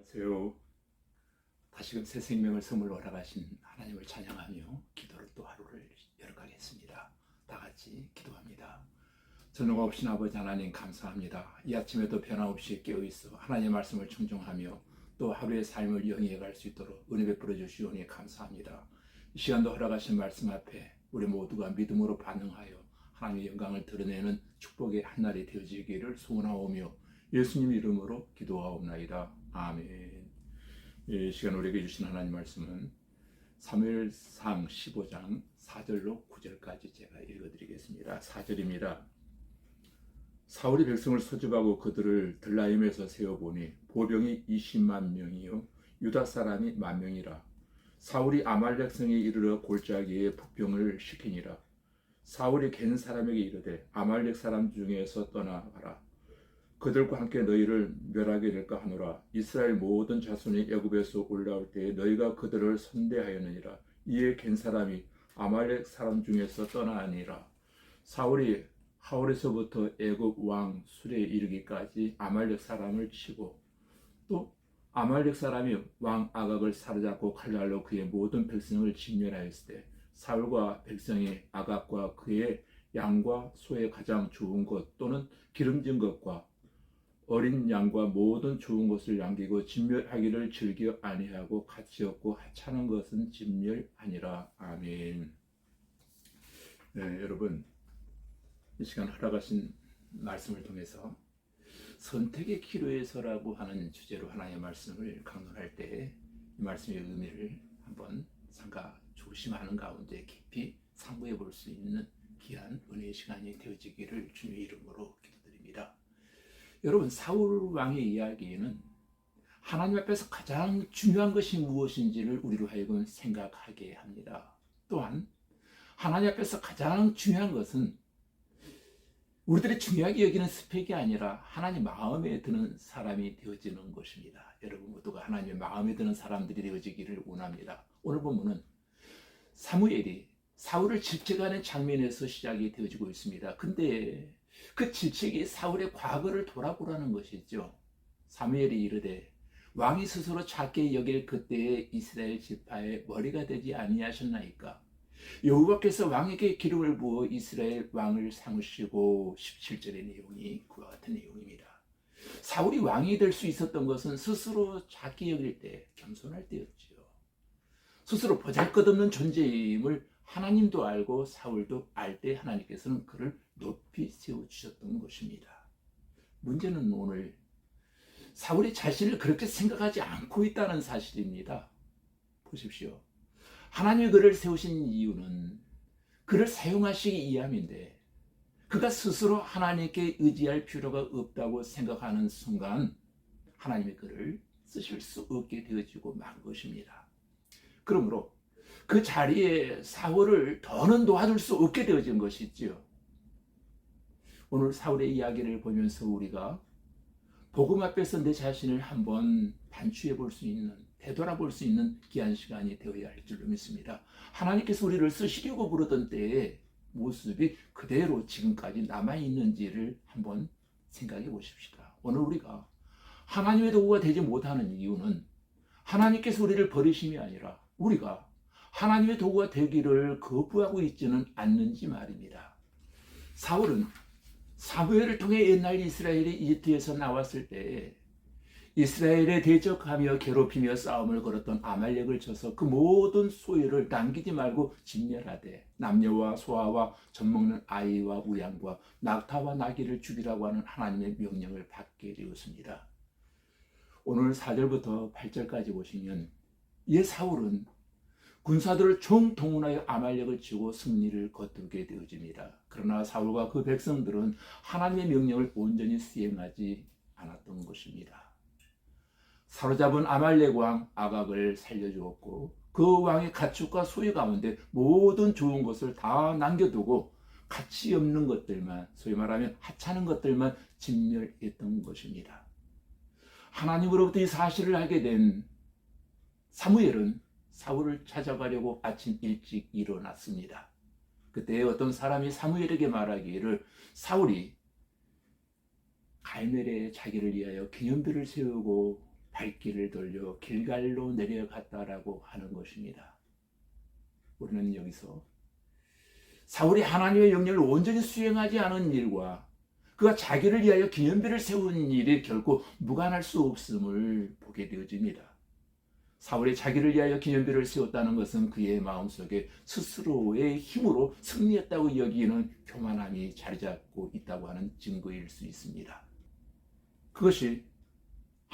안녕하세요. 다시금 새 생명을 선물로 허락하신 하나님을 찬양하며 기도를 또 하루를 열어가겠습니다. 다 같이 기도합니다. 전능 없신 아버지 하나님 감사합니다. 이 아침에도 변함없이 깨어있어 하나님의 말씀을 청종하며 또 하루의 삶을 영위해 갈 수 있도록 은혜 베풀어 주시오니 감사합니다. 이 시간도 허락하신 말씀 앞에 우리 모두가 믿음으로 반응하여 하나님의 영광을 드러내는 축복의 한날이 되어지기를 소원하오며 예수님 이름으로 기도하옵나이다. 아멘. 이 시간 우리에게 주신 하나님 말씀은 사무엘상 15장 4절로 9절까지 제가 읽어드리겠습니다. 4절입니다. 사울이 백성을 소집하고 그들을 들라임에서 세어보니 보병이 20만 명이요 유다 사람이 10,000명이라. 사울이 아말렉 성에 이르러 골짜기에 북병을 시키니라. 사울이 갠 사람에게 이르되 아말렉 사람 중에서 떠나가라. 그들과 함께 너희를 멸하게 될까 하노라. 이스라엘 모든 자손이 애굽에서 올라올 때에 너희가 그들을 선대하였느니라. 이에 갠 사람이 아말렉 사람 중에서 떠나니라. 사울이 하올에서부터 애굽 왕 술에 이르기까지 아말렉 사람을 치고 또 아말렉 사람이 왕 아각을 사로잡고 칼날로 그의 모든 백성을 진멸하였을 때 사울과 백성이 아각과 그의 양과 소의 가장 좋은 것 또는 기름진 것과 어린 양과 모든 좋은 것을 남기고 진멸하기를 즐겨 아니하고 가치없고 하찮은 것은 진멸하니라. 아멘. 네, 여러분 이 시간 허락하신 말씀을 통해서 선택의 기로에서라고 하는 주제로 하나님의 말씀을 강론할 때 이 말씀의 의미를 한번 삼가 조심하는 가운데 깊이 상고해 볼 수 있는 귀한 은혜의 시간이 되어지기를 주님의 이름으로 기도드립니다. 여러분, 사울 왕의 이야기에는 하나님 앞에서 가장 중요한 것이 무엇인지를 우리로 하여금 생각하게 합니다. 또한 하나님 앞에서 가장 중요한 것은 우리들이 중요하게 여기는 스펙이 아니라 하나님 마음에 드는 사람이 되어지는 것입니다. 여러분 모두가 하나님의 마음에 드는 사람들이 되어지기를 원합니다. 오늘 본문은 사무엘이 사울을 질책하는 장면에서 시작이 되어지고 있습니다. 근데 그 질책이 사울의 과거를 돌아보라는 것이죠. 사무엘이 이르되 왕이 스스로 작게 여길 그때의 이스라엘 지파의 머리가 되지 아니하셨나이까. 여호와께서 왕에게 기름을 부어 이스라엘 왕을 삼으시고 17절의 내용이 그와 같은 내용입니다. 사울이 왕이 될 수 있었던 것은 스스로 작게 여길 때, 겸손할 때였죠. 스스로 보잘것없는 존재임을 하나님도 알고 사울도 알 때 하나님께서는 그를 높이 세워주셨던 것입니다. 문제는 오늘 사울이 자신을 그렇게 생각하지 않고 있다는 사실입니다. 보십시오. 하나님이 그를 세우신 이유는 그를 사용하시기 위함인데 그가 스스로 하나님께 의지할 필요가 없다고 생각하는 순간 하나님이 그를 쓰실 수 없게 되어지고 만 것입니다. 그러므로 그 자리에 사울을 더는 도와줄 수 없게 되어진 것이지요. 오늘 사울의 이야기를 보면서 우리가 복음 앞에서 내 자신을 한번 반추해 볼 수 있는, 되돌아볼 수 있는 귀한 시간이 되어야 할 줄로 믿습니다. 하나님께서 우리를 쓰시려고 부르던 때의 모습이 그대로 지금까지 남아있는지를 한번 생각해 보십시다. 오늘 우리가 하나님의 도구가 되지 못하는 이유는 하나님께서 우리를 버리심이 아니라 우리가 하나님의 도구가 되기를 거부하고 있지는 않는지 말입니다. 사울은 사무엘을 통해 옛날 이스라엘이 이집트에서 나왔을 때 이스라엘에 대적하며 괴롭히며 싸움을 걸었던 아말렉을 쳐서 그 모든 소유를 남기지 말고 진멸하되 남녀와 소아와 젖먹는 아이와 우양과 낙타와 나귀를 죽이라고 하는 하나님의 명령을 받게 되었습니다. 오늘 4절부터 8절까지 보시면 이 사울은 군사들을 총동원하여 아말렉을 치고 승리를 거두게 되어집니다. 그러나 사울과 그 백성들은 하나님의 명령을 온전히 수행하지 않았던 것입니다. 사로잡은 아말렉 왕 아각을 살려주었고 그 왕의 가축과 소유 가운데 모든 좋은 것을 다 남겨두고 가치 없는 것들만, 소위 말하면 하찮은 것들만 진멸했던 것입니다. 하나님으로부터 이 사실을 알게 된 사무엘은 사울을 찾아가려고 아침 일찍 일어났습니다. 그때 어떤 사람이 사무엘에게 말하기를 사울이 갈멜에 자기를 위하여 기념비를 세우고 발길을 돌려 길갈로 내려갔다라고 하는 것입니다. 우리는 여기서 사울이 하나님의 명령을 온전히 수행하지 않은 일과 그가 자기를 위하여 기념비를 세운 일이 결코 무관할 수 없음을 보게 되어집니다. 사울이 자기를 위하여 기념비를 세웠다는 것은 그의 마음속에 스스로의 힘으로 승리했다고 여기는 교만함이 자리 잡고 있다고 하는 증거일 수 있습니다. 그것이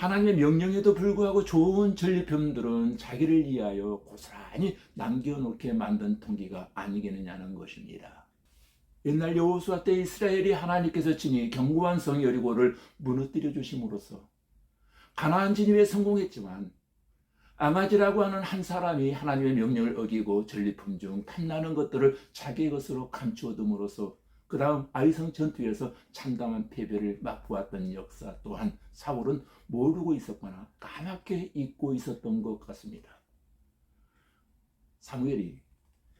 하나님의 명령에도 불구하고 좋은 전리품들은 자기를 위하여 고스란히 남겨놓게 만든 동기가 아니겠느냐는 것입니다. 옛날 여호수아 때 이스라엘이 하나님께서 친히 견고한 성 여리고를 무너뜨려 주심으로써 가나안 진입에 성공했지만 아마지라고 하는 한 사람이 하나님의 명령을 어기고 전리품 중 탐나는 것들을 자기의 것으로 감추어둠으로써 그 다음 아이성 전투에서 참담한 패배를 맛보았던 역사 또한 사울은 모르고 있었거나 까맣게 잊고 있었던 것 같습니다. 사무엘이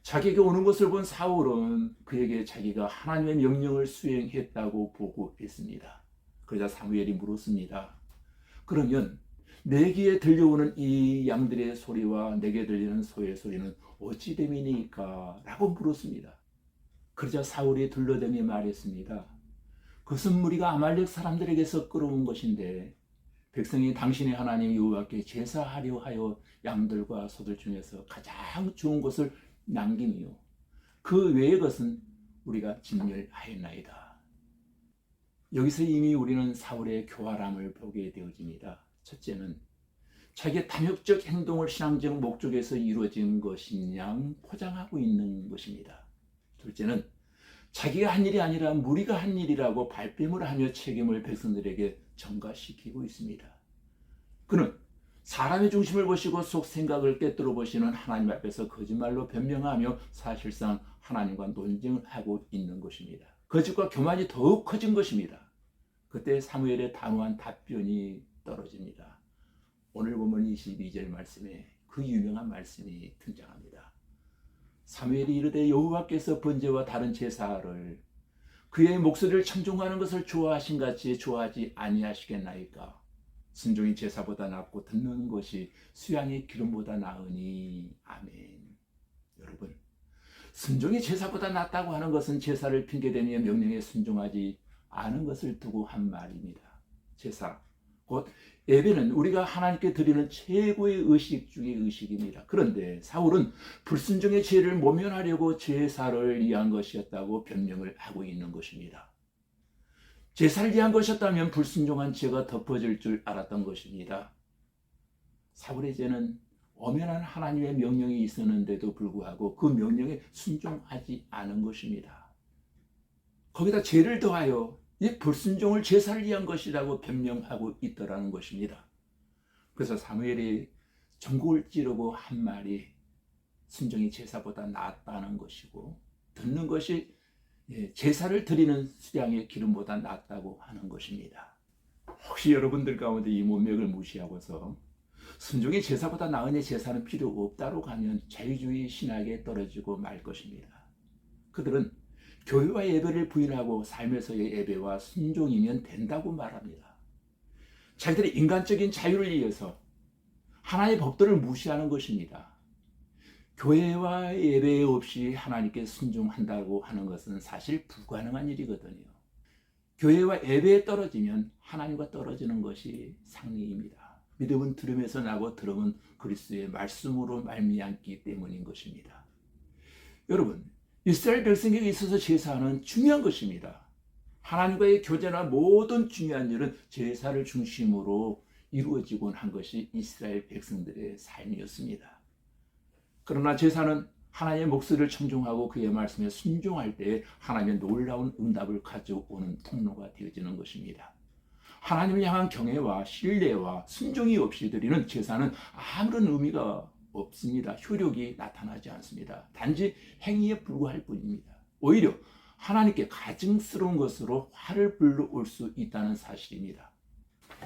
자기에게 오는 것을 본 사울은 그에게 자기가 하나님의 명령을 수행했다고 보고했습니다. 그러자 사무엘이 물었습니다. 그러면 내 귀에 들려오는 이 양들의 소리와 내게 들리는 소의 소리는 어찌 됨이니까? 라고 물었습니다. 그러자 사울이 둘러대며 말했습니다. 그것은 무리가 아말렉 사람들에게서 끌어온 것인데 백성이 당신의 하나님 여호와께 제사하려 하여 양들과 소들 중에서 가장 좋은 것을 남김이요 그 외의 것은 우리가 진멸하였나이다. 여기서 이미 우리는 사울의 교활함을 보게 되어집니다. 첫째는 자기의 탐욕적 행동을 신앙적 목적에서 이루어진 것인 양 포장하고 있는 것입니다. 둘째는 자기가 한 일이 아니라 무리가 한 일이라고 발뺌을 하며 책임을 백성들에게 전가시키고 있습니다. 그는 사람의 중심을 보시고 속 생각을 꿰뚫어 보시는 하나님 앞에서 거짓말로 변명하며 사실상 하나님과 논쟁을 하고 있는 것입니다. 거짓과 교만이 더욱 커진 것입니다. 그때 사무엘의 단호한 답변이 떨어집니다. 오늘 보면 22절 말씀에 그 유명한 말씀이 등장합니다. 사무엘이 이르되 여호와께서 번제와 다른 제사를 그의 목소리를 청종하는 것을 좋아하신 같이 좋아하지 아니하시겠나이까? 순종이 제사보다 낫고 듣는 것이 수양의 기름보다 나으니. 아멘. 여러분, 순종이 제사보다 낫다고 하는 것은 제사를 핑계대며 명령에 순종하지 않은 것을 두고 한 말입니다. 제사, 곧 예배는 우리가 하나님께 드리는 최고의 의식 중의 의식입니다. 그런데 사울은 불순종의 죄를 모면하려고 제사를 위한 것이었다고 변명을 하고 있는 것입니다. 제사를 위한 것이었다면 불순종한 죄가 덮어질 줄 알았던 것입니다. 사울의 죄는 엄연한 하나님의 명령이 있었는데도 불구하고 그 명령에 순종하지 않은 것입니다. 거기다 죄를 더하여 이 불순종을 제사를 위한 것이라고 변명하고 있더라는 것입니다. 그래서 사무엘이 전곡을 찌르고 한 말이 순종이 제사보다 낫다는 것이고 듣는 것이 제사를 드리는 수양의 기름보다 낫다고 하는 것입니다. 혹시 여러분들 가운데 이 문맥을 무시하고서 순종이 제사보다 나으니 제사는 필요 없다로 가면 자유주의 신학에 떨어지고 말 것입니다. 그들은 교회와 예배를 부인하고 삶에서의 예배와 순종이면 된다고 말합니다. 자기들의 인간적인 자유를 위해서 하나님의 법도를 무시하는 것입니다. 교회와 예배 없이 하나님께 순종한다고 하는 것은 사실 불가능한 일이거든요. 교회와 예배에 떨어지면 하나님과 떨어지는 것이 상례입니다. 믿음은 들음에서 나고 들음은 그리스도의 말씀으로 말미암기 때문인 것입니다. 여러분, 이스라엘 백성에게 있어서 제사는 중요한 것입니다. 하나님과의 교제나 모든 중요한 일은 제사를 중심으로 이루어지곤 한 것이 이스라엘 백성들의 삶이었습니다. 그러나 제사는 하나님의 목소리를 청종하고 그의 말씀에 순종할 때 하나님의 놀라운 응답을 가져오는 통로가 되어지는 것입니다. 하나님을 향한 경외와 신뢰와 순종이 없이 드리는 제사는 아무런 의미가 없습니다. 효력이 나타나지 않습니다. 단지 행위에 불과할 뿐입니다. 오히려 하나님께 가증스러운 것으로 화를 불러올 수 있다는 사실입니다.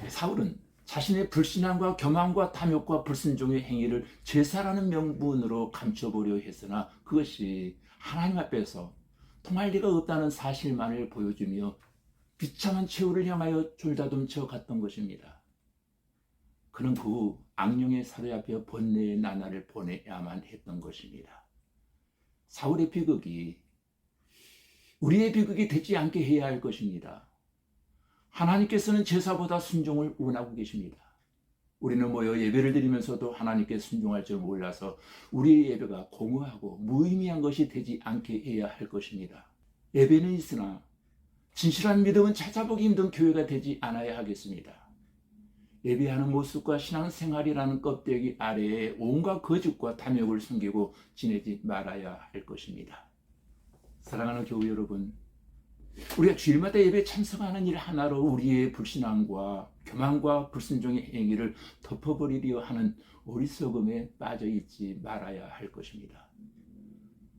사울은 자신의 불신앙과 교만과 탐욕과 불순종의 행위를 제사라는 명분으로 감춰보려 했으나 그것이 하나님 앞에서 통할 리가 없다는 사실만을 보여주며 비참한 최후를 향하여 졸다둠쳐 갔던 것입니다. 그는 그 악령에 사로잡혀 번뇌의 나날을 보내야만 했던 것입니다. 사울의 비극이 우리의 비극이 되지 않게 해야 할 것입니다. 하나님께서는 제사보다 순종을 원하고 계십니다. 우리는 모여 예배를 드리면서도 하나님께 순종할 줄 몰라서 우리의 예배가 공허하고 무의미한 것이 되지 않게 해야 할 것입니다. 예배는 있으나 진실한 믿음은 찾아보기 힘든 교회가 되지 않아야 하겠습니다. 예배하는 모습과 신앙생활이라는 껍데기 아래에 온갖 거짓과 탐욕을 숨기고 지내지 말아야 할 것입니다. 사랑하는 교회 여러분, 우리가 주일마다 예배에 참석하는 일 하나로 우리의 불신앙과 교만과 불순종의 행위를 덮어버리려 하는 어리석음에 빠져 있지 말아야 할 것입니다.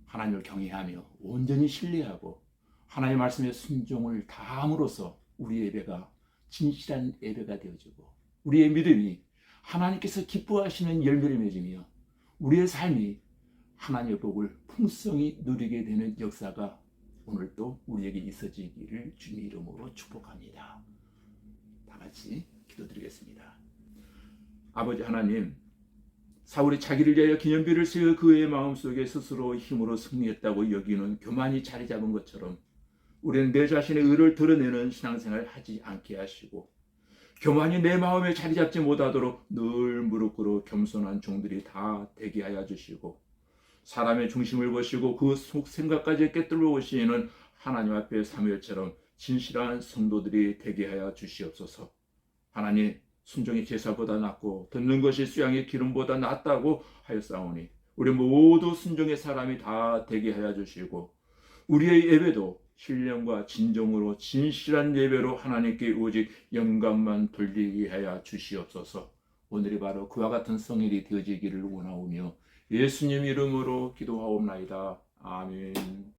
하나님을 경외하며 온전히 신뢰하고 하나님의 말씀에 순종을 다함으로써 우리 예배가 진실한 예배가 되어지고 우리의 믿음이 하나님께서 기뻐하시는 열매를 맺으며 우리의 삶이 하나님의 복을 풍성히 누리게 되는 역사가 오늘도 우리에게 있어지기를 주님 이름으로 축복합니다. 다 같이 기도드리겠습니다. 아버지 하나님, 사울이 자기를 위하여 기념비를 세워 그의 마음속에 스스로 힘으로 승리했다고 여기는 교만이 자리 잡은 것처럼 우리는 내 자신의 의를 드러내는 신앙생활을 하지 않게 하시고 교만이 내 마음에 자리 잡지 못하도록 늘 무릎 꿇어 겸손한 종들이 다 되게 하여 주시고 사람의 중심을 보시고 그 속 생각까지 깨뜨려 오시는 하나님 앞에 사무엘처럼 진실한 성도들이 되게 하여 주시옵소서. 하나님, 순종이 제사보다 낫고 듣는 것이 수양의 기름보다 낫다고 하였사오니 우리 모두 순종의 사람이 다 되게 하여 주시고 우리의 예배도 신령과 진정으로 진실한 예배로 하나님께 오직 영광만 돌리게 하여 주시옵소서. 오늘이 바로 그와 같은 성일이 되어지기를 원하오며 예수님 이름으로 기도하옵나이다. 아멘.